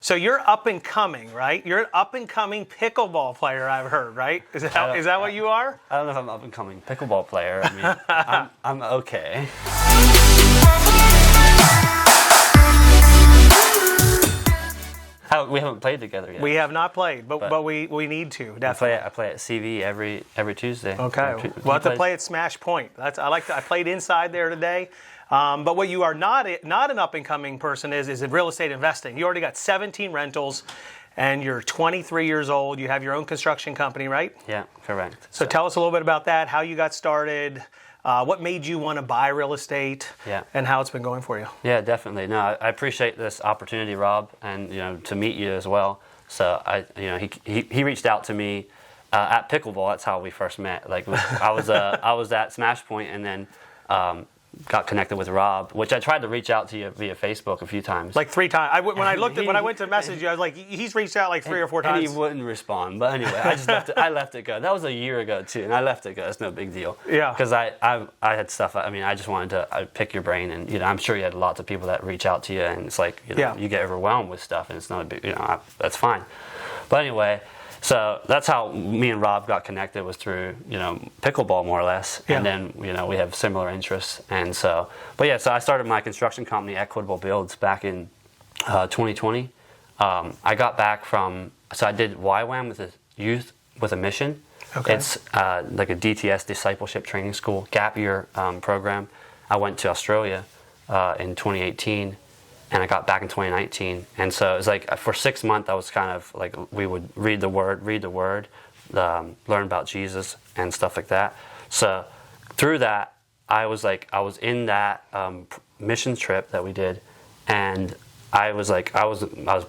So you're up and coming, right? You're an up and coming pickleball player, I've heard, right? Is that what you are? I don't know if I'm up and coming pickleball player. I mean, I'm okay. We haven't played together yet. We have not played, but we need to, definitely. I play at CV every Tuesday. Okay. We'll have to play at Smash Point. I played inside there today. But what you are not an up-and-coming person is in real estate investing. You already got 17 rentals, and you're 23 years old. You have your own construction company, right? Yeah, correct. So tell us a little bit about that, how you got started, what made you want to buy real estate, and how it's been going for you. Yeah, definitely. No, I appreciate this opportunity, Rob, and to meet you as well. So he reached out to me at pickleball. That's how we first met. Like I was at Smash Point, and then got connected with Rob, which I tried to reach out to you via Facebook a few times. Like 3 times. When I went to message you, I was like, he's reached out like 3 or 4 times. And he wouldn't respond. But anyway, I left it go. That was a year ago too, and I left it go. It's no big deal. Yeah. Because I had stuff. I mean, I just wanted to pick your brain, and I'm sure you had lots of people that reach out to you, and it's like you get overwhelmed with stuff, and it's not a big. That's fine. But anyway. So that's how me and Rob got connected, was through, pickleball more or less. Yeah. And then, we have similar interests. And so, so I started my construction company, Equitable Builds, back in 2020. I got back so I did YWAM with a youth with a mission. Okay. It's like a DTS, discipleship training school, gap year program. I went to Australia in 2018. And I got back in 2019, and so it was like for 6 months I was kind of like, we would read the word, learn about Jesus and stuff like that. So through that, I was in that mission trip that we did, and I was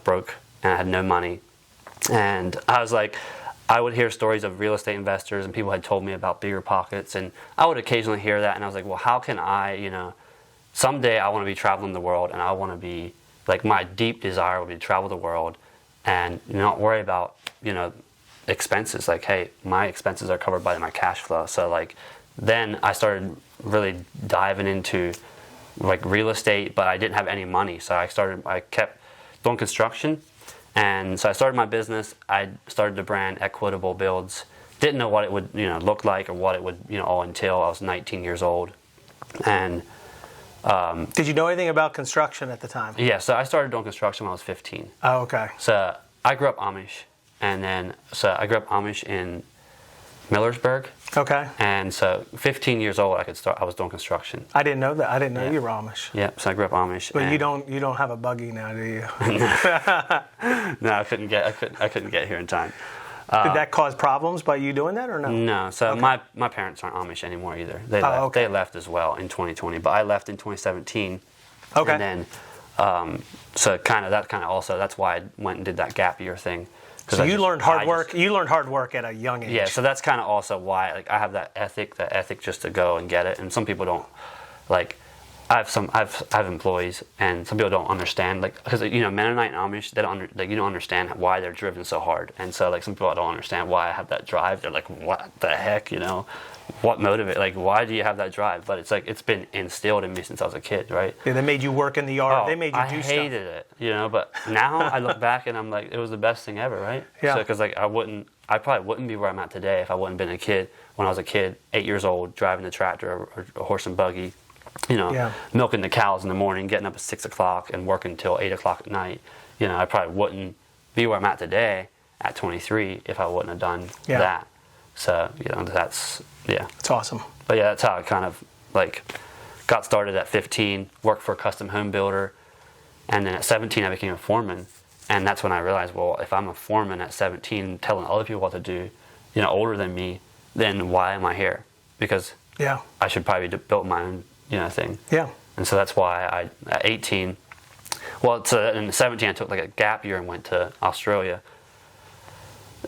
broke and I had no money, and I was like, I would hear stories of real estate investors, and people had told me about bigger pockets, and I would occasionally hear that, and I was like, well, how can I, someday I want to be traveling the world, and I want to be, like, my deep desire would be to travel the world and not worry about, expenses. Like, hey, my expenses are covered by my cash flow. So, like, then I started really diving into, like, real estate, but I didn't have any money. So I kept doing construction. And so I started my business. I started the brand Equitable Builds. Didn't know what it would, look like or what it would, all entail. I was 19 years old. And did you know anything about construction at the time? Yeah, so I started doing construction when I was 15. Oh, okay. So I grew up Amish, and then I grew up Amish in Millersburg. Okay. And so 15 years old, I was doing construction. I didn't know that. I didn't know you were Amish. Yeah, so I grew up Amish. But you don't have a buggy now, do you? No, I couldn't get here in time. Did that cause problems by you doing that, or no? No. So okay. my parents aren't Amish anymore either. They left. Okay. They left as well in 2020, but I left in 2017. Okay. And then, that's why I went and did that gap year thing. So you learned hard work. You learned hard work at a young age. Yeah. So that's kind of also why, like, I have that ethic just to go and get it. And some people don't, like. I have employees, and some people don't understand, like, because Mennonite and Amish, they don't you don't understand why they're driven so hard, and so, like, some people don't understand why I have that drive. They're like, what the heck, what motivates, like, why do you have that drive? But it's like, it's been instilled in me since I was a kid, right? Yeah, they made you work in the yard. They made you do stuff. I hated it, but now I look back and I'm like, it was the best thing ever, right? Yeah. So, because, like, I probably wouldn't be where I'm at today if I wouldn't been a kid. When I was a kid, 8 years old, driving a tractor or a horse and buggy. Milking the cows in the morning, getting up at 6 o'clock and working until 8 o'clock at night. I probably wouldn't be where I'm at today at 23 if I wouldn't have done that. So, that's awesome. But yeah, that's how I kind of, like, got started at 15, worked for a custom home builder, and then at 17 I became a foreman. And that's when I realized, well, if I'm a foreman at 17 telling other people what to do, older than me, then why am I here? Because I should probably build my own thing. Yeah. And so that's why at 18, in 17 I took, like, a gap year and went to Australia.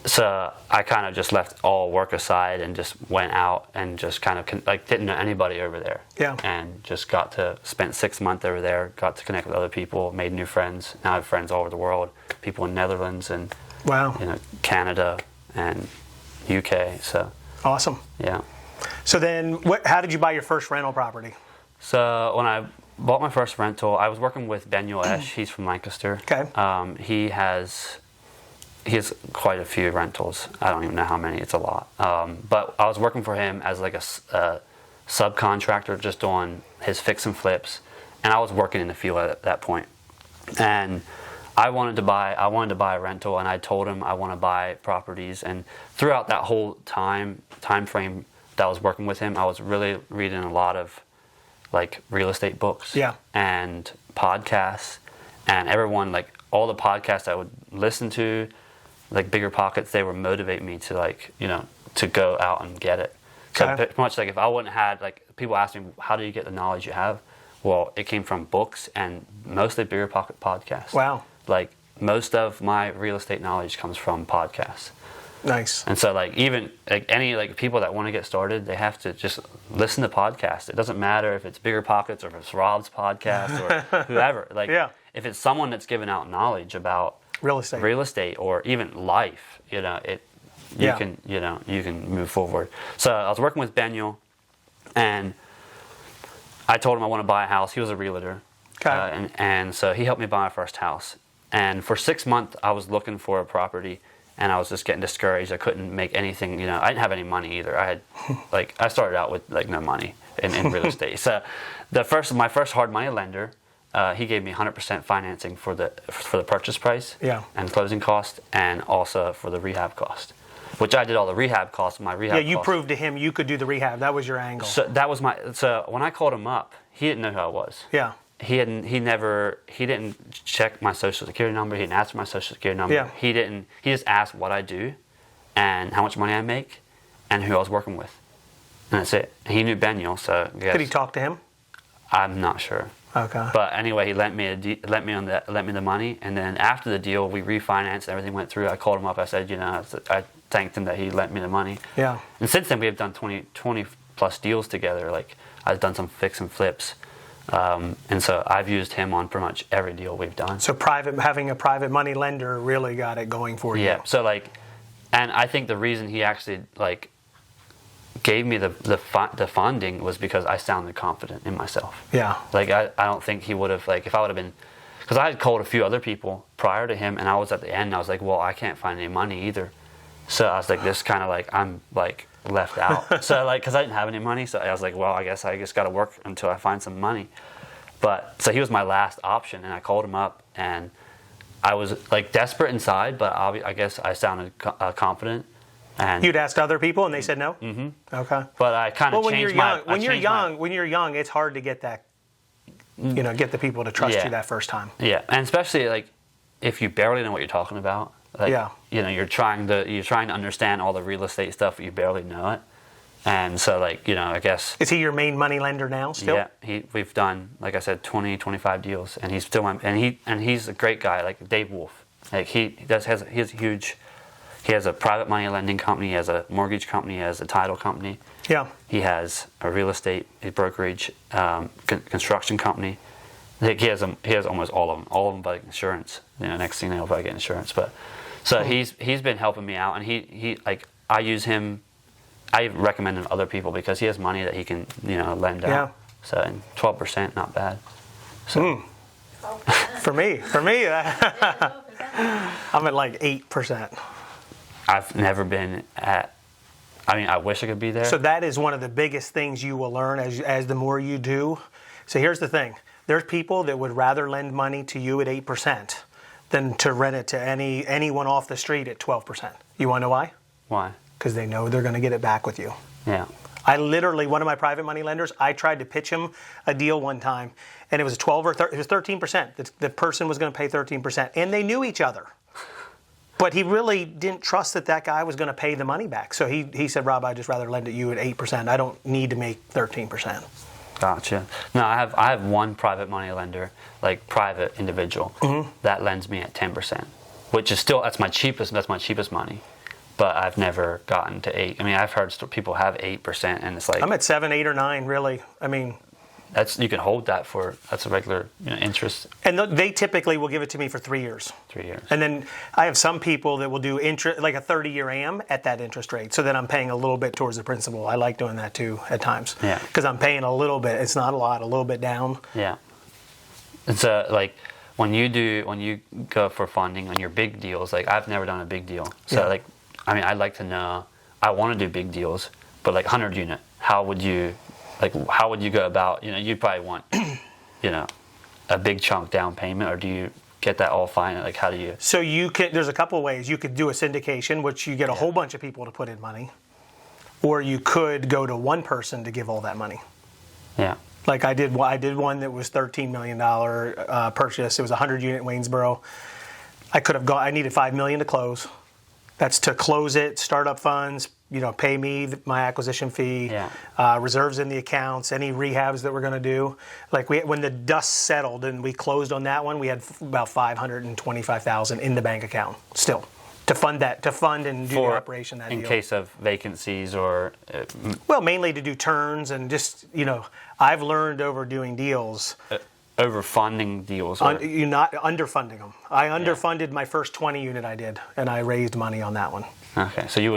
So I kind of just left all work aside and just went out and just kind of, like, didn't know anybody over there. Yeah. And just got to spend 6 months over there, got to connect with other people, made new friends. Now I have friends all over the world, people in Netherlands and Canada and UK. So awesome. Yeah. So then how did you buy your first rental property? So when I bought my first rental. I was working with Daniel Esch. He's from Lancaster. Okay. He has quite a few rentals. I don't even know how many. It's a lot. But I was working for him as like a subcontractor, just on his fix and flips, and I was working in the field at that point. And I wanted to buy a rental, and I told him I want to buy properties. And throughout that whole time frame that I was working with him, I was really reading a lot of like real estate books, and podcasts, and everyone, like all the podcasts I would listen to, like Bigger Pockets, they would motivate me to, like, you know, to go out and get it. So pretty much, like, if I wouldn't have had, like, people ask me, how do you get the knowledge you have? Well, it came from books and mostly Bigger Pocket podcasts. Wow. Like, most of my real estate knowledge comes from podcasts. Nice. And so, like, even like any like people that want to get started, they have to just listen to podcasts. It doesn't matter if it's Bigger Pockets or if it's Rob's podcast or whoever. Like, if it's someone that's giving out knowledge about real estate or even life, you know, you can move forward. So I was working with Daniel, and I told him I want to buy a house. He was a realtor, and so he helped me buy my first house. And for 6 months, I was looking for a property. And I was just getting discouraged. I couldn't make anything, you know, I didn't have any money either. I had, like, I started out with, like, no money in real estate. So my first hard money lender, he gave me 100% financing for the purchase price and closing cost, and also for the rehab cost, which I did all the rehab costs, you proved to him you could do the rehab. That was your angle. So so when I called him up, he didn't know who I was. Yeah. He didn't check my social security number. He didn't ask for my social security number. Yeah. He just asked what I do and how much money I make and who I was working with. And that's it. He knew Daniel, so I guess. Did he talk to him? I'm not sure. Okay. But anyway, he lent me the money, and then after the deal, we refinanced, everything went through. I called him up. I said, you know, I thanked him that he lent me the money. Yeah. And since then, we have done 20 plus deals together. Like, I've done some fix and flips. And so I've used him on pretty much every deal we've done. So having a private money lender really got it going for you. Yeah. So, like, and I think the reason he actually, like, gave me the funding was because I sounded confident in myself. Yeah. Like, I don't think he would have, like, if I would have been, because I had called a few other people prior to him, and I was at the end, and I was like, well, I can't find any money either. So I was like, this kind of like, I'm like left out. So, like, because I didn't have any money, so I was like, well, I guess I just got to work until I find some money. But so he was my last option, and I called him up, and I was like desperate inside, but I guess I sounded confident. And you'd asked other people, and they said no. Mm-hmm. Okay. But I kind of changed my. When you're young, it's hard to get that. You know, get the people to trust you that first time. Yeah, and especially like if you barely know what you're talking about. Like, you know, you're trying to understand all the real estate stuff, but you barely know it. And so, like, you know, I guess. Is he your main money lender now still? Yeah, we've done, like I said, 20, 25 deals, and he's still he's a great guy, like Dave Wolf. Like he has a private money lending company, he has a mortgage company, he has a title company. Yeah. He has a real estate, a brokerage, construction company. Like he has almost all of them, but insurance. You know, next thing you know, if I get insurance, but so he's been helping me out, and he like I use him. I recommend him to other people because he has money that he can, you know, lend out. Yeah. So, and 12%, not bad. So. For me, I'm at like 8%. I've never been at. I mean, I wish I could be there. So that is one of the biggest things you will learn as the more you do. So here's the thing: there's people that would rather lend money to you at 8% than to rent it to anyone off the street at 12%. You want to know why? Why? Because they know they're going to get it back with you. Yeah. I literally, one of my private money lenders, I tried to pitch him a deal one time, and it was 12 or 13, it was 13%. The person was going to pay 13%, and they knew each other. But he really didn't trust that guy was going to pay the money back. So he said, Rob, I'd just rather lend it you at 8%. I don't need to make 13%. Gotcha. No, I have one private money lender, like private individual, that lends me at 10%, which is still that's my cheapest money. But I've never gotten to 8. I mean, I've heard people have 8%, and it's like I'm at 7, 8, or 9. Really, I mean, you can hold that that's a regular interest. And they typically will give it to me for 3 years. 3 years. And then I have some people that will do interest, like a 30-year AM at that interest rate. So then I'm paying a little bit towards the principal. I like doing that too at times. Yeah. Because I'm paying a little bit. It's not a lot. A little bit down. Yeah. And so like when you go for funding on your big deals, like I've never done a big deal. So like, I mean, I'd like to know, I want to do big deals, but like 100 unit, how would you go about, you'd probably want, a big chunk down payment, or do you get that all fine? Like how do you? So there's a couple of ways. You could do a syndication, which you get a whole bunch of people to put in money, or you could go to one person to give all that money. Yeah. Like I did one that was $13 million purchase. It was 100 unit in Waynesboro. I needed $5 million to close. That's to close it, startup funds, pay me my acquisition fee, reserves in the accounts, any rehabs that we're going to do. Like when the dust settled and we closed on that one, we had about $525,000 in the bank account still to fund and do the operation that in deal. case of vacancies or. Well, mainly to do turns and just I've learned over doing deals. Overfunding deals. You're not underfunding them. I underfunded my first 20 unit I did, and I raised money on that one. Okay, so you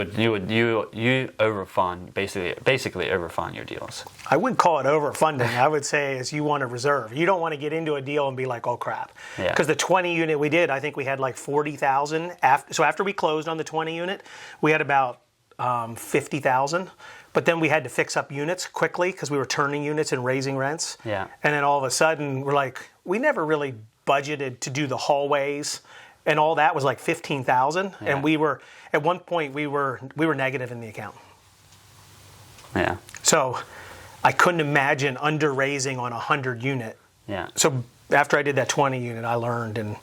overfund, basically overfund your deals. I wouldn't call it overfunding. I would say is you want to reserve. You don't want to get into a deal and be like, oh crap. Yeah. Because the 20 unit we did, I think we had like 40,000. So after we closed on the 20 unit, we had about 50,000. But then we had to fix up units quickly because we were turning units and raising rents. Yeah. And then all of a sudden, we're like, we never really budgeted to do the hallways, and all that was like 15,000. Yeah. And we were at one point we were negative in the account. Yeah. So I couldn't imagine under raising on a 100 unit. Yeah. So after I did that 20 unit, I learned and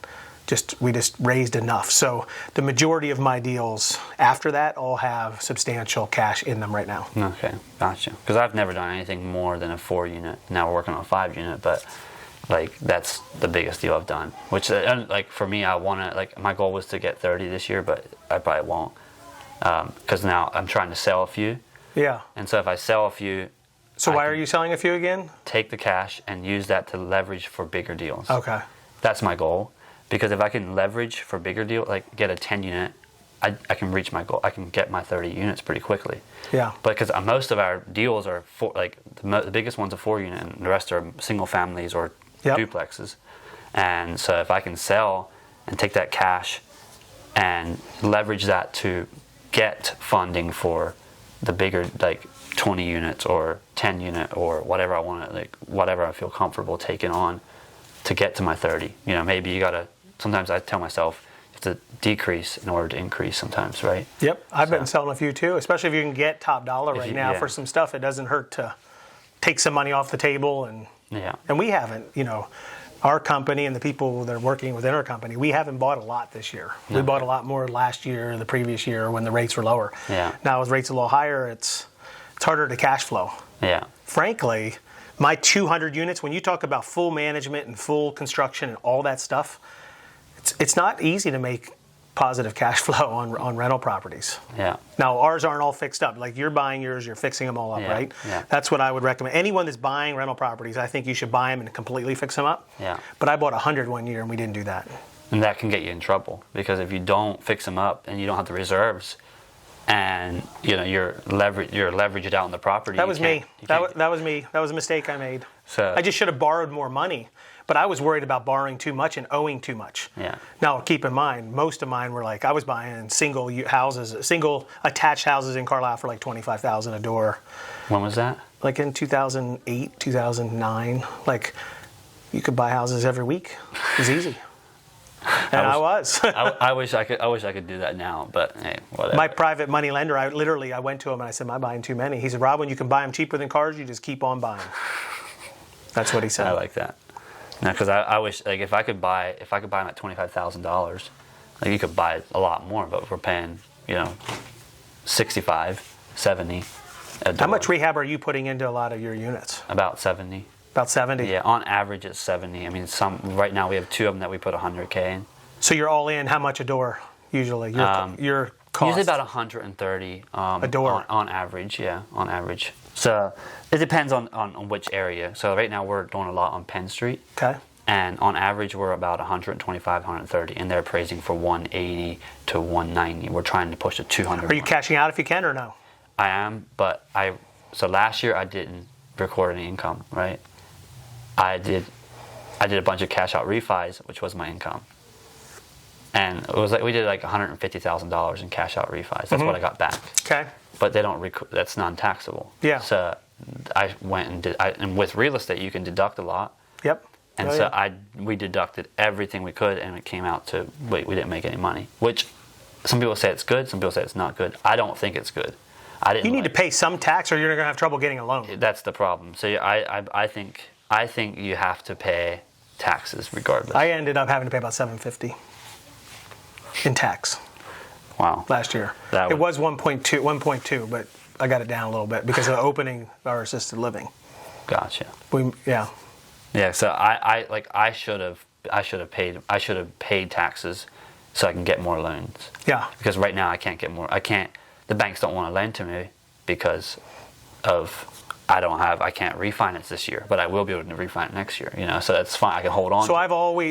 we just raised enough. So the majority of my deals after that all have substantial cash in them right now. Okay, gotcha. Because I've never done anything more than a 4 unit. Now we're working on a 5 unit, but like that's the biggest deal I've done. Which like for me, I want to my goal was to get 30 this year, but I probably won't because now I'm trying to sell a few. Yeah. And so if I sell a few. So why are you selling a few again? Take the cash and use that to leverage for bigger deals. Okay. That's my goal. Because if I can leverage for bigger deal, like get a 10 unit, I can reach my goal. I can get my 30 units pretty quickly. Yeah. But because most of our deals are the biggest one's a 4 unit, and the rest are single families or duplexes. And so if I can sell and take that cash and leverage that to get funding for the bigger 20 units or 10 unit or whatever I want to whatever I feel comfortable taking on to get to my 30. Maybe you gotta. Sometimes I tell myself you have to decrease in order to increase sometimes, right? Yep. I've been selling a few too, especially if you can get top dollar right now for some stuff. It doesn't hurt to take some money off the table and we haven't, our company and the people that are working within our company, we haven't bought a lot this year. We bought a lot more last year, the previous year when the rates were lower. Yeah. Now with rates a little higher, it's harder to cash flow. Yeah. Frankly, my 200 units, when you talk about full management and full construction and all that stuff, it's not easy to make positive cash flow on rental properties. Yeah. Now, ours aren't all fixed up. Like you're buying yours, you're fixing them all up, right? Yeah. That's what I would recommend. Anyone that's buying rental properties, I think you should buy them and completely fix them up. Yeah. But I bought 100 one year and we didn't do that. And that can get you in trouble because if you don't fix them up and you don't have the reserves, and you're leveraged out on the property. That was me. That was me. That was a mistake I made. So I just should have borrowed more money, but I was worried about borrowing too much and owing too much. Yeah. Now keep in mind, most of mine were I was buying single attached houses in Carlisle for $25,000 a door. When was that? In 2008, 2009. You could buy houses every week. It was easy. And I was. I wish I could do that now, but hey, whatever. My private money lender, I went to him and I said, "I'm buying too many." He said, "Rob, when you can buy them cheaper than cars, you just keep on buying." That's what he said. I like that. No, because I wish if I could buy them at $25,000, you could buy a lot more, but we're paying $65,000, $70,000. How much rehab are you putting into a lot of your units? About $70,000. About 70. Yeah, on average it's 70. I mean, right now we have 2 of them that we put $100K in. So you're all in. How much a door usually? Your cost. Usually about $130 a door on average. Yeah, on average. So it depends on which area. So right now we're doing a lot on Penn Street. Okay. And on average we're about 125, 130, and they're appraising for 180 to 190. We're trying to push to 200. Are you cashing out if you can or no? I am, but so last year I didn't record any income, right? I did I did a bunch of cash out refis, which was my income. And it was like we did like $150,000 in cash out refis. That's what I got back. Okay. But they don't. That's non-taxable. Yeah. So I went and did. And with real estate, you can deduct a lot. Yep. And we deducted everything we could, and it came out to we didn't make any money. Which some people say it's good, some people say it's not good. I don't think it's good. You need to pay some tax, or you're going to have trouble getting a loan. That's the problem. So I think you have to pay taxes regardless. I ended up having to pay about $750 in tax. Wow. Last year. It was 1.2, but I got it down a little bit because of opening our assisted living. Gotcha. Yeah, so I should have paid taxes so I can get more loans. Yeah. Because right now I can't get more. The banks don't want to lend to me because of I can't refinance this year, but I will be able to refinance next year, so that's fine. I can hold on.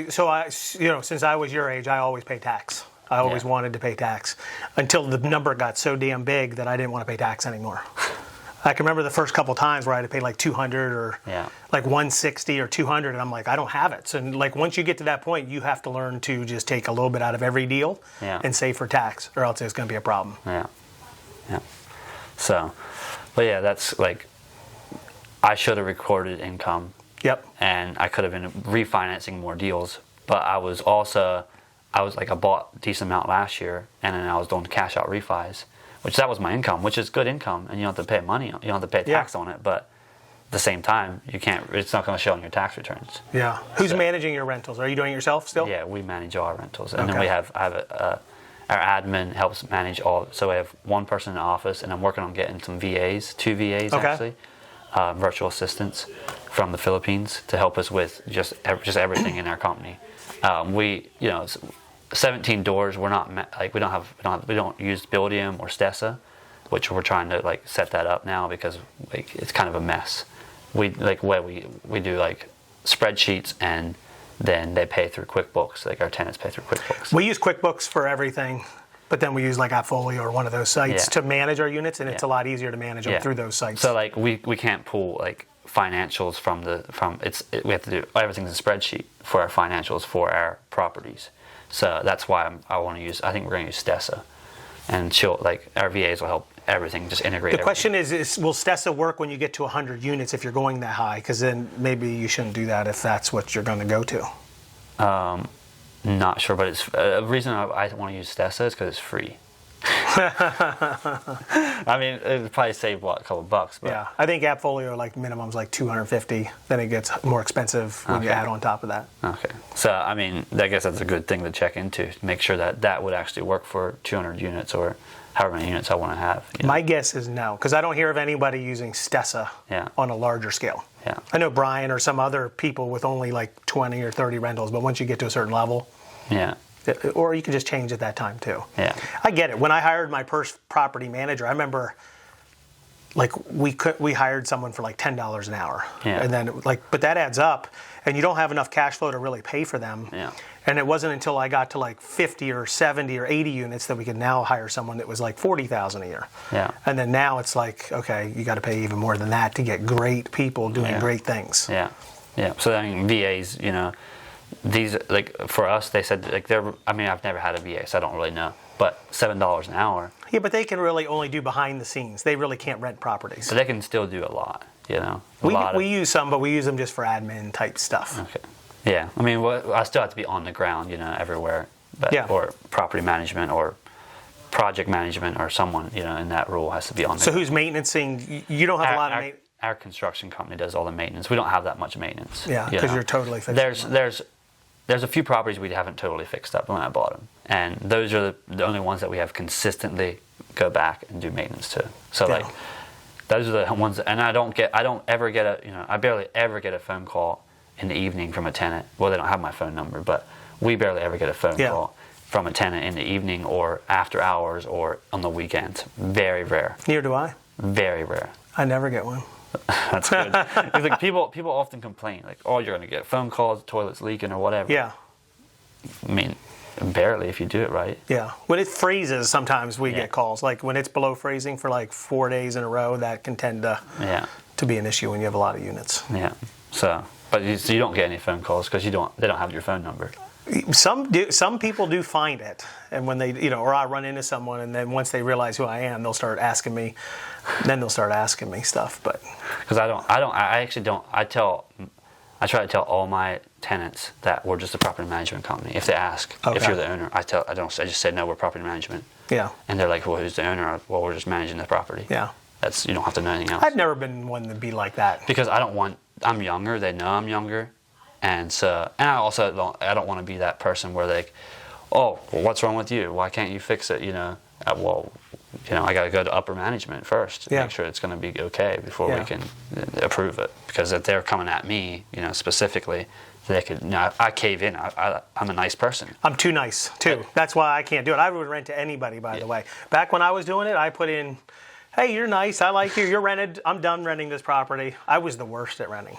So since I was your age, I always pay tax. I always wanted to pay tax until the number got so damn big that I didn't want to pay tax anymore. I can remember the first couple times where I had to pay like $200 or like $160 or $200, and I'm like, I don't have it. So like once you get to that point, you have to learn to just take a little bit out of every deal and save for tax, or else it's going to be a problem. Yeah. So, but yeah, that's like I should have recorded income. Yep. And I could have been refinancing more deals, but I bought a decent amount last year, and then I was doing cash out refis. Which that was my income, which is good income, and you don't have to pay money, you don't have to pay tax on it. But at the same time, it's not going to show on your tax returns. Yeah. Who's managing your rentals? Are you doing it yourself still? Yeah, we manage all our rentals, and then I have our admin helps manage all. So we have one person in the office, and I'm working on getting some VAs, 2 VAs actually, virtual assistants from the Philippines to help us with just everything in our company. 17 doors. We're not we don't use Buildium or Stessa, which we're trying to set that up now because it's kind of a mess. We do spreadsheets, and then they pay through QuickBooks. Our tenants pay through QuickBooks. We use QuickBooks for everything, but then we use AppFolio or one of those sites to manage our units, and it's a lot easier to manage them through those sites. So we can't pull financials we have to do everything's a spreadsheet for our financials for our properties. So that's why I want to use. I think we're going to use Stessa, and our VAs will help everything just integrate. The question is will Stessa work when you get to 100 units if you're going that high? Because then maybe you shouldn't do that if that's what you're going to go to. Not sure, but it's the reason I want to use Stessa is because it's free. I mean, it would probably save a couple bucks. But. Yeah, I think AppFolio minimum's $250. Then it gets more expensive when you add on top of that. Okay, so I mean, I guess that's a good thing to check into to make sure that would actually work for 200 units or however many units I want to have. My guess is no, because I don't hear of anybody using Stessa on a larger scale. Yeah, I know Brian or some other people with only 20 or 30 rentals, but once you get to a certain level, or you can just change at that time too. Yeah, I get it. When I hired my first property manager, I remember we hired someone for $10 an hour, and then but that adds up, and you don't have enough cash flow to really pay for them. Yeah. And it wasn't until I got to 50 or 70 or 80 units that we could now hire someone that was $40,000 a year. Yeah. And then now it's okay, you got to pay even more than that to get great people doing great things. Yeah. Yeah. So I mean, VAs, these for us, they said they're. I mean, I've never had a VA, so I don't really know. But $7 an hour. Yeah, but they can really only do behind the scenes. They really can't rent properties. But they can still do a lot. We use some, but we use them just for admin type stuff. Okay. Yeah, I mean, I still have to be on the ground, everywhere. Or property management or project management or someone, in that role has to be on there. So who's maintenancing? You don't have a lot of maintenance? Our construction company does all the maintenance. We don't have that much maintenance. Yeah, because you're totally fixing There's a few properties we haven't totally fixed up when I bought them. And those are the only ones that we have consistently go back and do maintenance to. So those are the ones, and I barely ever get a phone call in the evening from a tenant. Well, they don't have my phone number, but we barely ever get a phone call from a tenant in the evening or after hours or on the weekends. Very rare. Neither do I. Very rare. I never get one. That's good. It's people often complain, you're going to get phone calls, the toilet's leaking or whatever. Yeah. I mean, barely if you do it right. Yeah. When it freezes, sometimes we get calls. When it's below freezing for 4 days in a row, that can tend to be an issue when you have a lot of units. Yeah. So, But you don't get any phone calls because they don't have your phone number. Some do. Some people do find it, and when they, or I run into someone, and then once they realize who I am, they'll start asking me. Then they'll start asking me stuff. But because I actually don't. I try to tell all my tenants that we're just a property management company. If they ask if you're the owner, I just say no, we're property management. Yeah. And they're like, well, who's the owner? Well, we're just managing the property. Yeah. You don't have to know anything else. I've never been one to be like that. Because I'm younger. They know I'm younger. And I also don't want to be that person where like, oh, well, what's wrong with you? Why can't you fix it? I got to go to upper management first to make sure it's going to be okay before we can approve it. Because if they're coming at me, specifically, they could. I cave in. I'm a nice person. I'm too nice too. That's why I can't do it. I would rent to anybody. By the way, back when I was doing it, I put in, hey, you're nice. I like you. You're rented. I'm done renting this property. I was the worst at renting.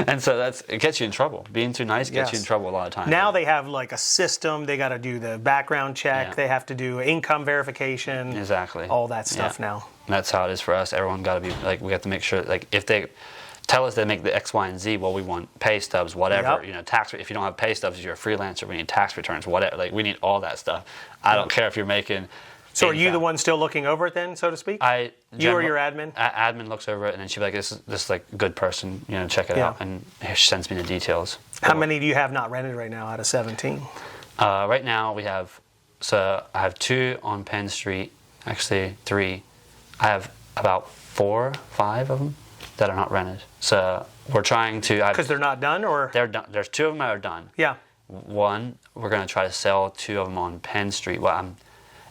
And so it gets you in trouble. Being too nice gets you in trouble a lot of times. Now they have like a system. They got to do the background check. Yeah. They have to do income verification. Exactly. All that stuff now. And that's how it is for us. Everyone got to be like, we have to make sure, like, if they tell us they make the X, Y, and Z, well, we want pay stubs, whatever. Tax. If you don't have pay stubs, you're a freelancer. We need tax returns, whatever. Like, we need all that stuff. I don't care if you're making. So are you the one still looking over it then, so to speak? You or your admin? Admin looks over it, and then she'll be like, this is like a good person, check it out. And she sends me the details. How many do you have not rented right now out of 17? Right now I have 2 on Penn Street, actually 3. I have about 4, 5 of them that are not rented. So we're trying to... Because they're not done, or? They're done. There's 2 of them that are done. Yeah. One, we're going to try to sell 2 of them on Penn Street. Well,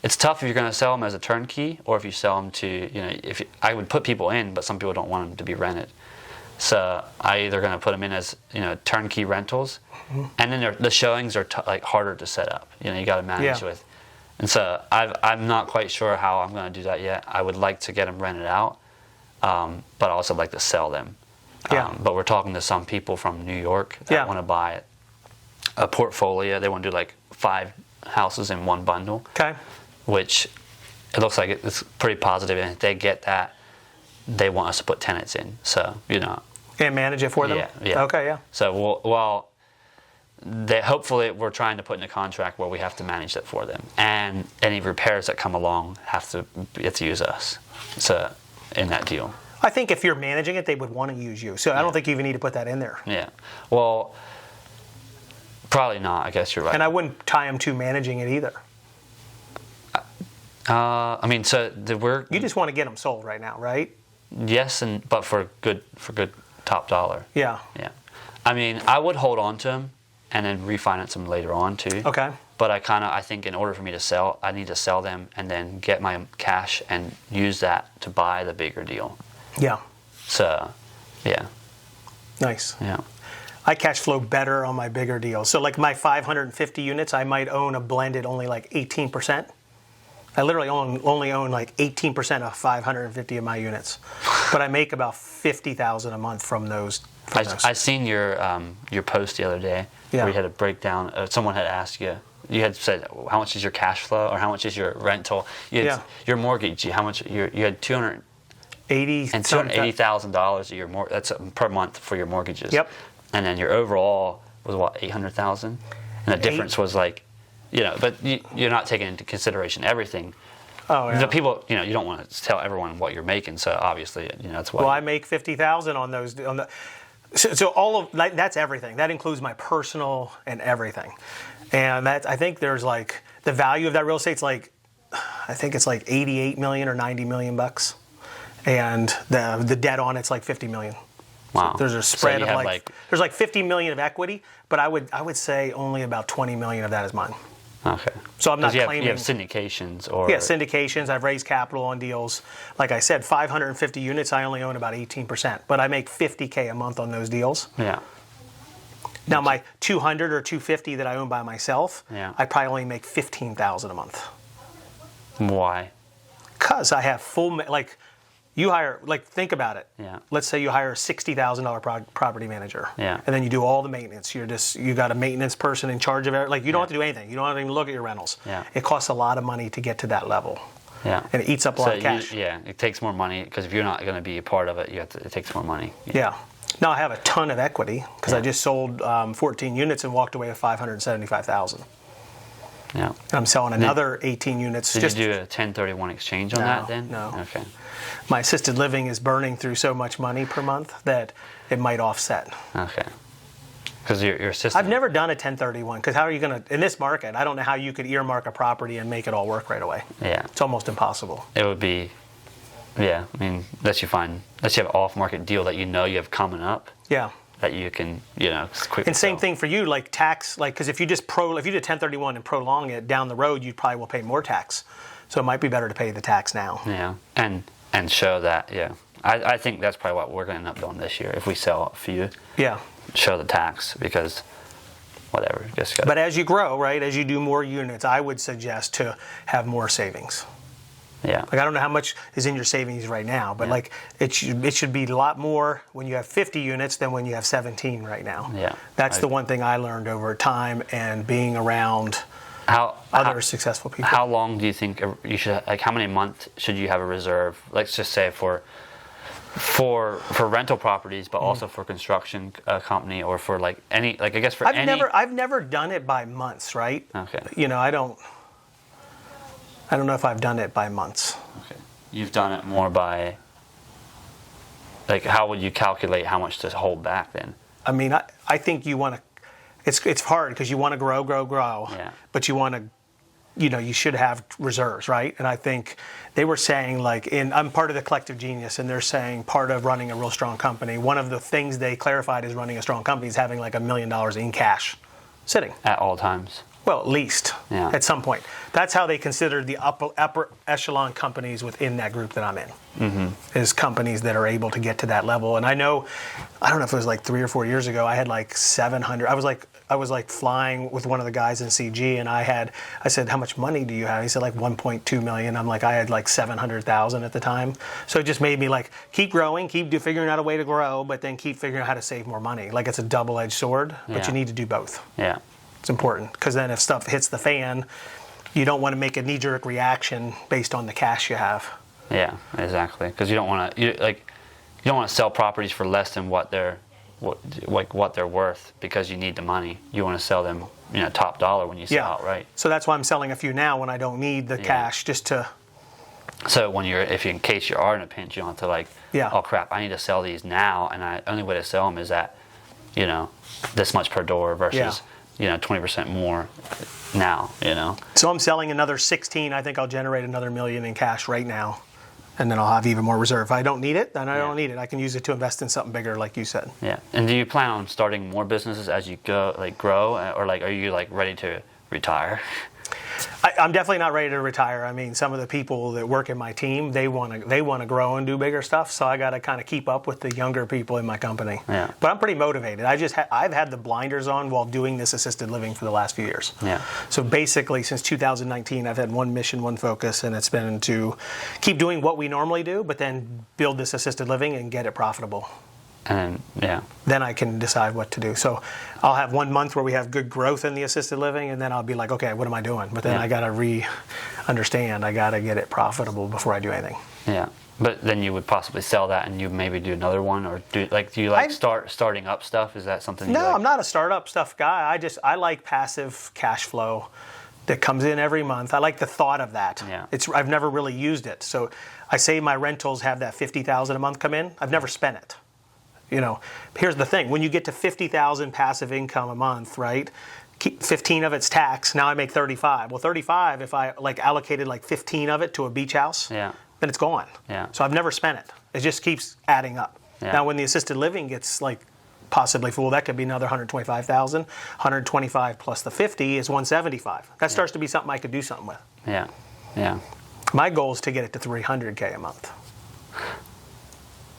it's tough if you're going to sell them as a turnkey, or if you sell them to, I would put people in, but some people don't want them to be rented. So I either going to put them in as, turnkey rentals, and then the showings are harder to set up. You got to manage with. And so I'm not quite sure how I'm going to do that yet. I would like to get them rented out, but I also like to sell them. But we're talking to some people from New York that want to buy a portfolio. They want to do like 5 houses in one bundle. Okay. Which it looks like it's pretty positive, and if they get that, they want us to put tenants in. So and manage it for them. Yeah. Okay. Yeah. So hopefully we're trying to put in a contract where we have to manage that for them, and any repairs that come along have to use us. So in that deal, I think if you're managing it, they would want to use you. So I don't think you even need to put that in there. Yeah. Well, probably not. I guess you're right. And I wouldn't tie them to managing it either. You just want to get them sold right now, right? Yes, but for good top dollar. Yeah. Yeah. I would hold on to them and then refinance them later on too. Okay. But I think in order for me to sell, I need to sell them and then get my cash and use that to buy the bigger deal. Yeah. So, yeah. Nice. Yeah. I cash flow better on my bigger deals. So like my 550 units, I might own a blended only like 18%. I literally only own like 18% of 550 of my units, but I make about $50,000 a month from those. I seen your post the other day where you had a breakdown. Someone had asked you. You had said how much is your cash flow or how much is your rental? Your mortgage. How much? You had $280,000 a year. That's per month for your mortgages. Yep. And then your overall was what, $800,000, and the difference was like. But you're not taking into consideration everything. Oh, yeah. The people, you don't want to tell everyone what you're making, so obviously, that's why. Well, I make $50,000 on those. So all of that's everything. That includes my personal and everything. And I think there's like the value of that real estate's like, I think it's like 88 million or 90 million bucks, and the debt on it's like 50 million. Wow. So there's a spread of there's like 50 million of equity, but I would say only about 20 million of that is mine. Okay. So I'm not claiming... You have syndications or... Yeah, syndications. I've raised capital on deals. Like I said, 550 units, I only own about 18%. But I make $50K a month on those deals. Yeah. Now my 200 or 250 that I own by myself, I probably only make $15,000 a month. Why? Because I have full... You hire, think about it. Yeah. Let's say you hire a $60,000 property manager. Yeah. And then you do all the maintenance. You got a maintenance person in charge of it. You don't have to do anything. You don't have to even look at your rentals. Yeah. It costs a lot of money to get to that level. Yeah. And it eats up a lot of cash. It takes more money because if you're not going to be a part of it, it takes more money. Yeah. Now I have a ton of equity because I just sold 14 units and walked away with $575,000. Yeah. I'm selling another 18 units. Did you do a 1031 exchange on that then? No. Okay. My assisted living is burning through so much money per month that it might offset. Okay. Because your system... I've never done a 1031 because how are you going to, in this market, I don't know how you could earmark a property and make it all work right away. Yeah. It's almost impossible. It would be, yeah, I mean, unless you have an off-market deal that you know you have coming up. Yeah. That you can, quickly And same sell. thing for you, like tax, because if you did 1031 and prolong it down the road, you probably will pay more tax. So it might be better to pay the tax now. Yeah, and show that, yeah. I think that's probably what we're going to end up doing this year if we sell a few. Yeah. Show the tax because whatever. But as you grow, right, as you do more units, I would suggest to have more savings. Yeah. Like I don't know how much is in your savings right now, but like it should be a lot more when you have 50 units than when you have 17 right now. Yeah. That's the one thing I learned over time and being around other successful people. How long do you think you should, like how many months should you have a reserve? Let's just say for rental properties, but also for construction company or for like any, like I guess for I've never done it by months, right? Okay. I don't know if I've done it by months. Okay. You've done it more by, like, how would you calculate how much to hold back then? I mean, I think you want to, it's hard because you want to grow. Yeah. But you want to, you should have reserves, right? And I think they were saying I'm part of the Collective Genius, and they're saying part of running a real strong company, one of the things they clarified is running a strong company is having like $1 million in cash sitting. At all times. Well, at least at some point. That's how they consider the upper echelon companies within that group that I'm in. Mm-hmm. Is companies that are able to get to that level. And I don't know if it was like 3 or 4 years ago, I had like 700. I was like flying with one of the guys in CG, and I said, how much money do you have? He said like 1.2 million. I'm like, I had like 700,000 at the time. So it just made me like keep growing, keep figuring out a way to grow, but then keep figuring out how to save more money. Like it's a double-edged sword, but you need to do both. Yeah. It's important because then if stuff hits the fan, you don't want to make a knee-jerk reaction based on the cash you have. Yeah, exactly. Because you don't want to sell properties for less than what they're worth because you need the money. You want to sell them, top dollar when you sell outright. So that's why I'm selling a few now when I don't need the cash just to. So when in case you are in a pinch, you don't have to oh crap, I need to sell these now, and the only way to sell them is at, this much per door versus. 20% more now, So I'm selling another 16. I think I'll generate another $1 million in cash right now. And then I'll have even more reserve. If I don't need it, then I don't need it. I can use it to invest in something bigger, like you said. Yeah. And do you plan on starting more businesses as you go, grow? Or are you ready to retire? I'm definitely not ready to retire. I mean, some of the people that work in my team, they want to grow and do bigger stuff. So I got to kind of keep up with the younger people in my company. Yeah. But I'm pretty motivated. I've had the blinders on while doing this assisted living for the last few years. Yeah. So basically, since 2019, I've had one mission, one focus, and it's been to keep doing what we normally do, but then build this assisted living and get it profitable. And then I can decide what to do. So I'll have 1 month where we have good growth in the assisted living, and then I'll be like, okay, what am I doing? But then I got to understand. I got to get it profitable before I do anything. Yeah. But then you would possibly sell that, and you maybe do another one, or do you starting up stuff? Is that something? No, I'm not a startup stuff guy. I like passive cash flow that comes in every month. I like the thought of that. Yeah. I've never really used it. So I say my rentals have that $50,000 a month come in. I've never spent it. Here's the thing. When you get to $50,000 passive income a month, right? 15 of it's tax. Now I make 35. Well, 35, if I allocated 15 of it to a beach house, then it's gone. Yeah. So I've never spent it. It just keeps adding up. Yeah. Now when the assisted living gets possibly full, that could be another 125,000. 125 plus the 50 is 175. That starts to be something I could do something with. Yeah. Yeah. My goal is to get it to $300K a month.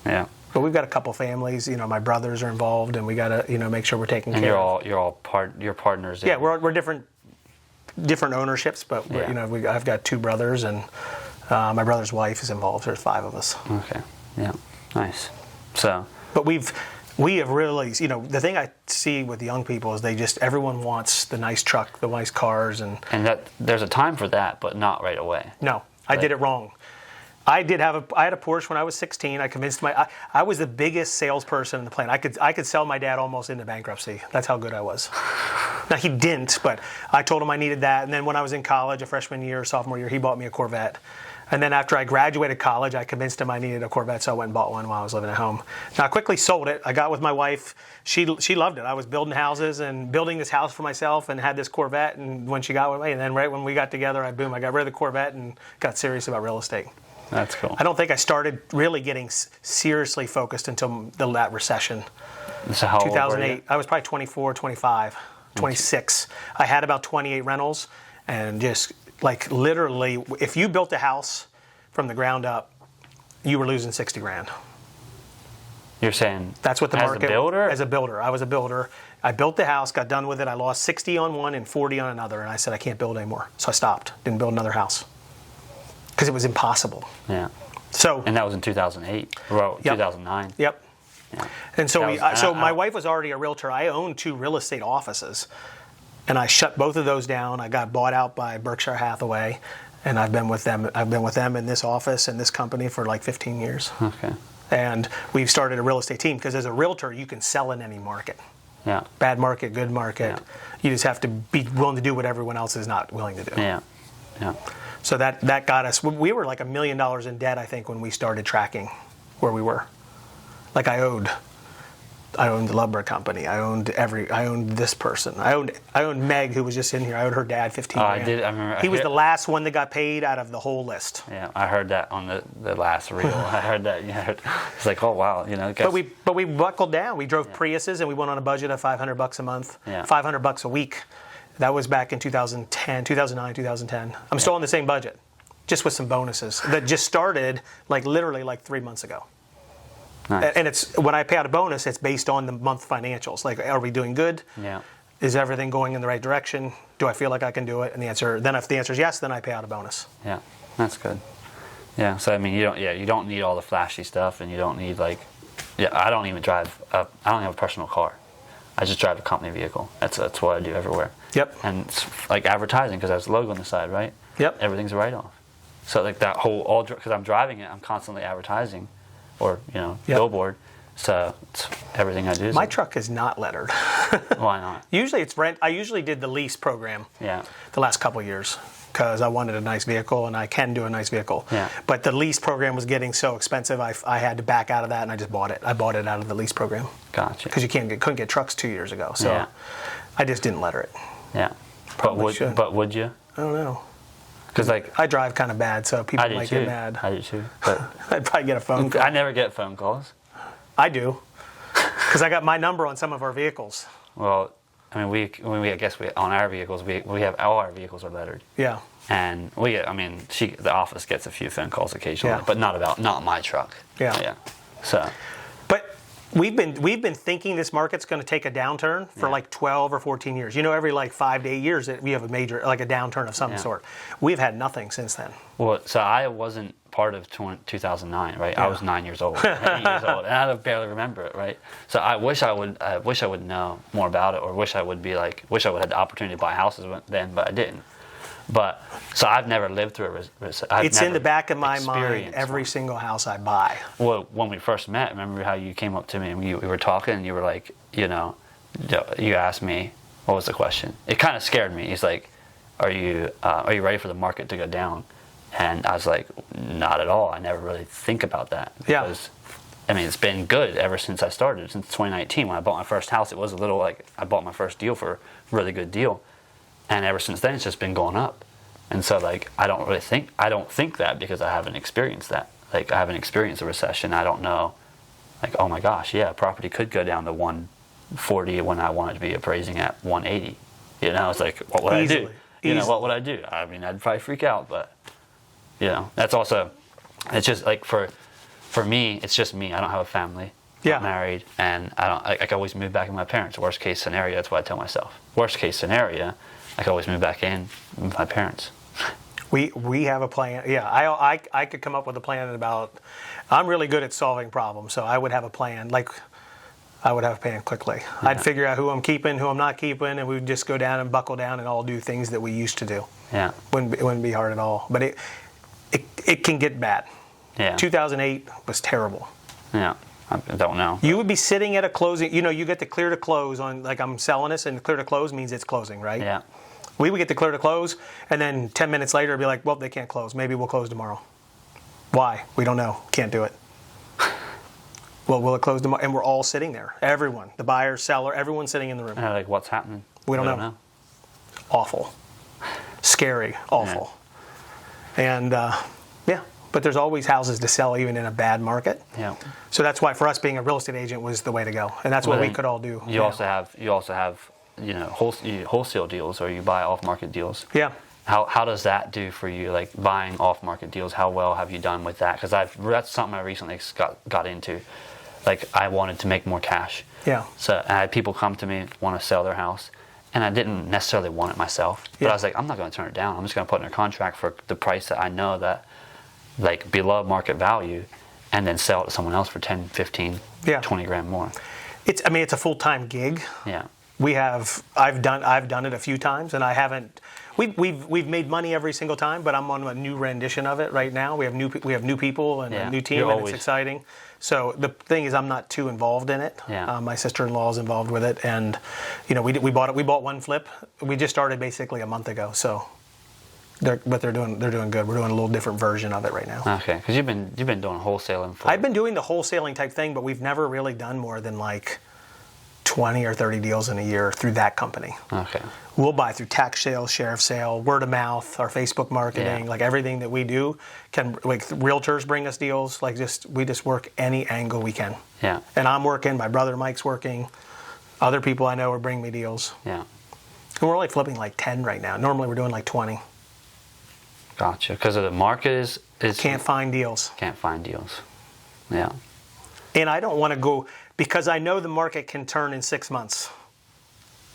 Yeah. But we've got a couple families. My brothers are involved, and we got to you're make sure we're taking care. And you're partners. Yeah, we're different ownerships, but I've got 2 brothers, and my brother's wife is involved. There's 5 of us. Okay. Yeah. Nice. So. But we have really, the thing I see with young people is everyone wants the nice truck, the nice cars, and that there's a time for that, but not right away. No, I did it wrong. I had a Porsche when I was 16. I convinced I was the biggest salesperson in the plant. I could sell my dad almost into bankruptcy. That's how good I was. Now he didn't, but I told him I needed that. And then when I was in college, a freshman year, sophomore year, he bought me a Corvette. And then after I graduated college, I convinced him I needed a Corvette, so I went and bought one while I was living at home. Now I quickly sold it. I got with my wife. She loved it. I was building houses and building this house for myself and had this Corvette. And when she got with me, and then right when we got together, I got rid of the Corvette and got serious about real estate. That's cool. I don't think I started really getting seriously focused until that recession. So how 2008. old were you? I was probably 24, 25, 26. I had about 28 rentals, and just like literally, if you built a house from the ground up, you were losing 60 grand. You're saying that's what the market. As a builder? As a builder. I was a builder. I built the house, got done with it. I lost 60 on one and 40 on another, and I said I can't build anymore. So I stopped. Didn't build another house. Because it was impossible. Yeah. So. And that was in 2008. Well, Yep. 2009. Yep. Yeah. And so my wife was already a realtor. I owned 2 real estate offices, and I shut both of those down. I got bought out by Berkshire Hathaway, and I've been with them. I've been with them in this office and this company for like 15 years. Okay. And we've started a real estate team because as a realtor, you can sell in any market. Yeah. Bad market, good market. Yeah. You just have to be willing to do what everyone else is not willing to do. Yeah. Yeah. So that got us. We were like $1 million in debt, I think, when we started tracking where we were. Like I owned the lumber company. I owned this person. I owned Meg, who was just in here. I owed her dad 15 grand. I did. I remember. He was the last one that got paid out of the whole list. Yeah, I heard that on the last reel. I heard that. Yeah, it's like, oh wow, you know. But we buckled down. We drove Priuses, and we went on a budget of $500 a month. Yeah. $500 a week. That was back in 2010, 2009, 2010. I'm still on the same budget, just with some bonuses that just started literally 3 months ago. Nice. And it's when I pay out a bonus, it's based on the month financials. Like, are we doing good? Yeah. Is everything going in the right direction? Do I feel like I can do it? And if the answer is yes, then I pay out a bonus. Yeah, that's good. Yeah, so I mean, you don't need all the flashy stuff, and you don't need I don't even drive. I don't have a personal car. I just drive a company vehicle. That's what I do everywhere. Yep. And it's like advertising because there's a logo on the side, right? Yep. Everything's a write-off. So like that whole because I'm driving it, I'm constantly advertising, or Yep. billboard. So it's everything I do. My truck is not lettered. Why not? Usually it's rent. I usually did the lease program. Yeah. The last couple of years because I wanted a nice vehicle and I can do a nice vehicle. Yeah. But the lease program was getting so expensive, I had to back out of that and I just bought it. I bought it out of the lease program. Gotcha. Because you couldn't get trucks 2 years ago. So Yeah. I just didn't letter it. Yeah. Probably should. But would you? I don't know. Because I drive kind of bad, so people I do might too. get mad. I do too. But I'd probably get a phone call. I never get phone calls. I do. Because I got my number on some of our vehicles. Well, I mean, I guess on our vehicles, we have all our vehicles are lettered. Yeah. And we get, the office gets a few phone calls occasionally, Yeah. but not my truck. Yeah. Yeah. So. But we've been thinking this market's going to take a downturn for Yeah. 12 or 14 years. Every 5 to 8 years we have a major a downturn of some Yeah. sort. We've had nothing since then. Well, so I wasn't part of 2009, right? Yeah. I was 9 years old, 8 years old, and I barely remember it, right? So I wish I would know more about it, or wish I would have the opportunity to buy houses then, but I didn't. But so I've never lived through It's in the back of my mind every single house I buy. Well, when we first met, remember how you came up to me and we were talking, and you were like, you asked me, what was the question? It kind of scared me. He's like, are you ready for the market to go down? And I was like, not at all. I never really think about that. Yeah. Because, it's been good ever since I started. Since 2019, when I bought my first house, it was a little I bought my first deal for a really good deal. And ever since then, it's just been going up. And so, I don't think that because I haven't experienced that. I haven't experienced a recession. I don't know, oh my gosh, yeah, property could go down to 140 when I want it to be appraising at 180. It's like, what would I do? What would I do? I'd probably freak out, but, that's also, it's just for me, it's just me. I don't have a family. Yeah. I'm married, and I can always move back in my parents. Worst case scenario, that's what I tell myself. Worst case scenario, I can always move back in with my parents. We have a plan. Yeah, I could come up with a plan in about. I'm really good at solving problems, so I would have a plan. I would have a plan quickly. Yeah. I'd figure out who I'm keeping, who I'm not keeping, and we'd just go down and buckle down and all do things that we used to do. Yeah, it wouldn't be hard at all. But it can get bad. Yeah. 2008 was terrible. Yeah. I don't know. You would be sitting at a closing. You get to clear to close on, like, I'm selling this, and clear to close means it's closing, right? Yeah. We would get to clear to close, and then 10 minutes later, it'd be like, well, they can't close. Maybe we'll close tomorrow. Why? We don't know. Can't do it. Well, will it close tomorrow? And we're all sitting there. Everyone, the buyer, seller, everyone's sitting in the room. Like, what's happening? We don't know. Awful. Scary. Awful. Yeah. And, but there's always houses to sell even in a bad market. Yeah. So that's why for us being a real estate agent was the way to go. And that's what we could all do. You also have wholesale deals, or you buy off-market deals. Yeah. How does that do for you, like buying off-market deals? How well have you done with that? Because that's something I recently got into. Like, I wanted to make more cash. Yeah. So I had people come to me, want to sell their house, and I didn't necessarily want it myself. But I was like, I'm not going to turn it down. I'm just going to put in a contract for the price that I know that, like, below market value, and then sell it to someone else for 10, 15, 20 grand more. It's a full-time gig. Yeah. I've done it a few times, and I haven't. We've made money every single time, but I'm on a new rendition of it right now. We have new people and a new team, and it's exciting. So the thing is, I'm not too involved in it. Yeah. My sister-in-law is involved with it, and we bought one flip. We just started basically a month ago, so. They're doing good. We're doing a little different version of it right now. Okay, because you've been doing wholesaling for. I've been doing the wholesaling type thing, but we've never really done more than like 20 or 30 deals in a year through that company. Okay. We'll buy through tax sale, sheriff sale, word of mouth, our Facebook marketing, like everything that we do like realtors bring us deals. Like we just work any angle we can. Yeah. And I'm working. My brother Mike's working. Other people I know are bringing me deals. Yeah. And we're only flipping like 10 right now. Normally we're doing like 20. Gotcha. Because of the market is can't find deals. Can't find deals. Yeah. And I don't want to go because I know the market can turn in 6 months.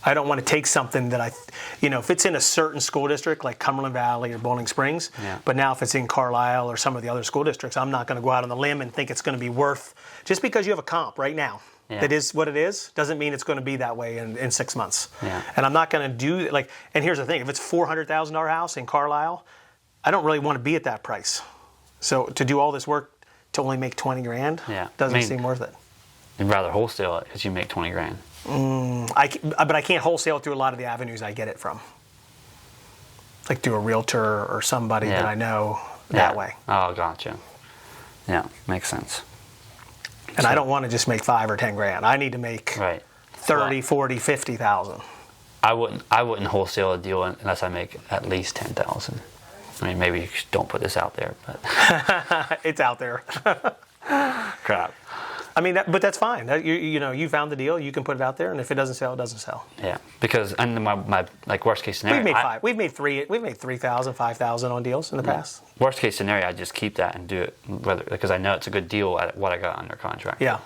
I don't want to take something that if it's in a certain school district like Cumberland Valley or Bowling Springs, but now if it's in Carlisle or some of the other school districts, I'm not going to go out on the limb and think it's going to be worth, just because you have a comp right now. Yeah. That is what it is, doesn't mean it's going to be that way in 6 months. Yeah. And I'm not going to do, and here's the thing, if it's $400,000 house in Carlisle, I don't really want to be at that price. So to do all this work to only make 20 grand doesn't seem worth it. You'd rather wholesale it because you make 20 grand. But I can't wholesale it through a lot of the avenues I get it from. Like through a realtor or somebody that I know that way. Oh, gotcha. Yeah, makes sense. And I don't want to just make 5 or 10 grand. I need to make 30, 40, 50,000. I wouldn't wholesale a deal unless I make at least 10,000. I mean, maybe you don't put this out there, but it's out there. Crap. I mean, but that's fine. You found the deal. You can put it out there, and if it doesn't sell, it doesn't sell. Yeah, because and my like worst case scenario, We've made 3,000, 5,000 on deals in the past. Worst case scenario, I just keep that and do it because I know it's a good deal at what I got under contract. Yeah.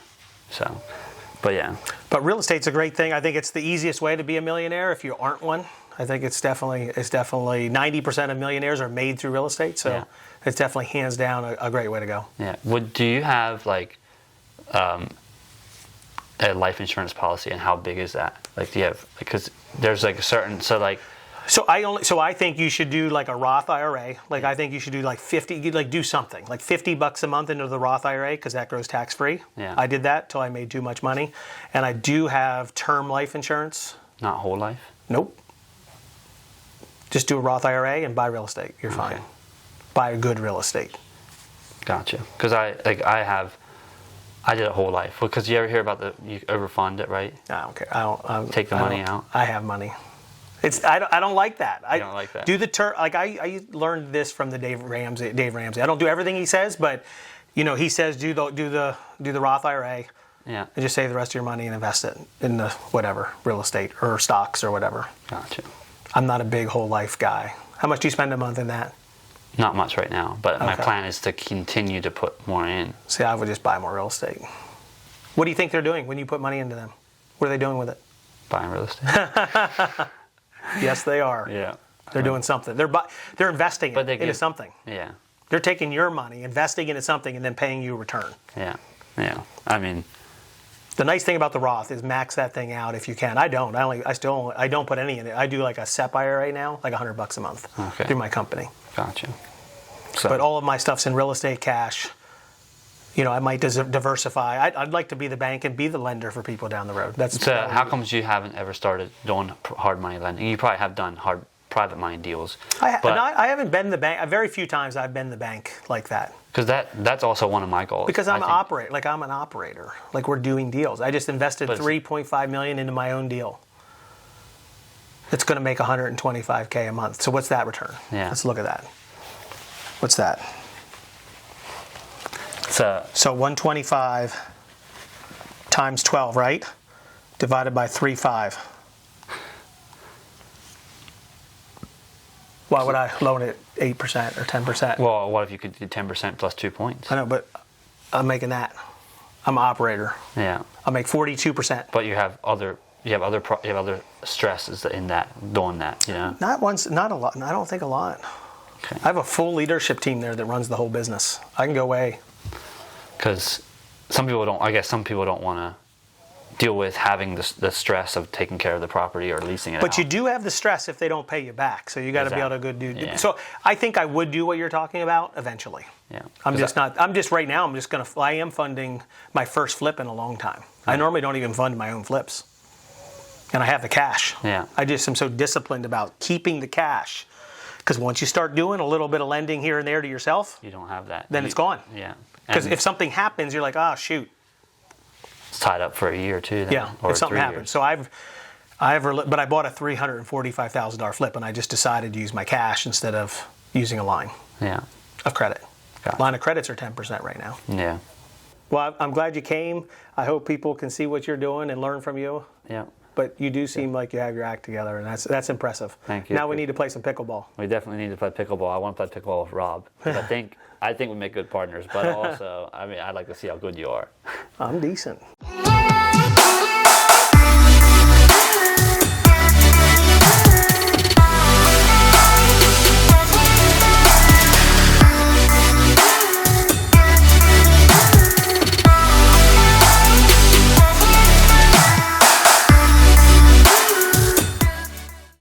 So, but yeah. But real estate's a great thing. I think it's the easiest way to be a millionaire if you aren't one. I think it's definitely 90% of millionaires are made through real estate. So it's definitely hands down a great way to go. Yeah. Do you have like a life insurance policy, and how big is that? Like, do you have, because there's like a certain, so I think you should do like a Roth IRA. Like I think you should do like 50, like do something like $50 a month into the Roth IRA because that grows tax free. Yeah. I did that till I made too much money, and I do have term life insurance. Not whole life. Nope. Just do a Roth IRA and buy real estate. You're fine. Okay. Buy a good real estate. Gotcha. Because I did a whole life. Because you ever hear about you overfund it, right? I don't care. I don't take the money out. I have money. I don't like that. I don't like that. Do the term, like I learned this from the Dave Ramsey. I don't do everything he says, but he says do the Roth IRA. Yeah. And just save the rest of your money and invest it in the whatever real estate or stocks or whatever. Gotcha. I'm not a big whole life guy. How much do you spend a month in that? Not much right now, but my plan is to continue to put more in. See, I would just buy more real estate. What do you think they're doing when you put money into them? What are they doing with it? Buying real estate. Yes, they are. Yeah. They're doing something. They're investing into something. Yeah. They're taking your money, investing into something, and then paying you a return. Yeah. Yeah. I mean, the nice thing about the Roth is max that thing out if you can. I don't. I don't put any in it. I do like a SEP IRA now, like $100 a month through my company. Gotcha. But all of my stuff's in real estate, cash, I might diversify. I'd like to be the bank and be the lender for people down the road. So how comes you haven't ever started doing hard money lending? You probably have done hard private money deals. I haven't been the bank. Very few times I've been the bank like that. Because that's also one of my goals. Because I'm an operator. Like we're doing deals. I just invested $3.5 million into my own deal. It's going to make $125K a month. So what's that return? Yeah. Let's look at that. What's that? So 125 times 12, right? Divided by 3.5. Why would I loan it 8% or 10%? Well, what if you could do 10% plus 2 points? I know, but I'm making that. I'm an operator. Yeah. I'll make 42%. But you have other stresses in that, doing that, Not a lot. I don't think a lot. Okay. I have a full leadership team there that runs the whole business. I can go away. Because some people don't want to deal with having the stress of taking care of the property or leasing it out. But you do have the stress if they don't pay you back. So you got to be able to go do. Yeah. So I think I would do what you're talking about eventually. Yeah. I am funding my first flip in a long time. Yeah. I normally don't even fund my own flips. And I have the cash. Yeah. I just am so disciplined about keeping the cash. Because once you start doing a little bit of lending here and there to yourself, you don't have that. Then it's gone. Yeah. Because if something happens, you're like, oh, shoot. It's tied up for a year or two. Then, yeah, or if something 3 happens. years. So but I bought a $345,000 flip, and I just decided to use my cash instead of using a line of credit. Line of credits are 10% right now. Yeah. Well, I'm glad you came. I hope people can see what you're doing and learn from you. Yeah. But you do seem like you have your act together, and that's impressive. Thank you. Now we need to play some pickleball. We definitely need to play pickleball. I want to play pickleball with Rob. I think we make good partners, but also, I'd like to see how good you are. I'm decent.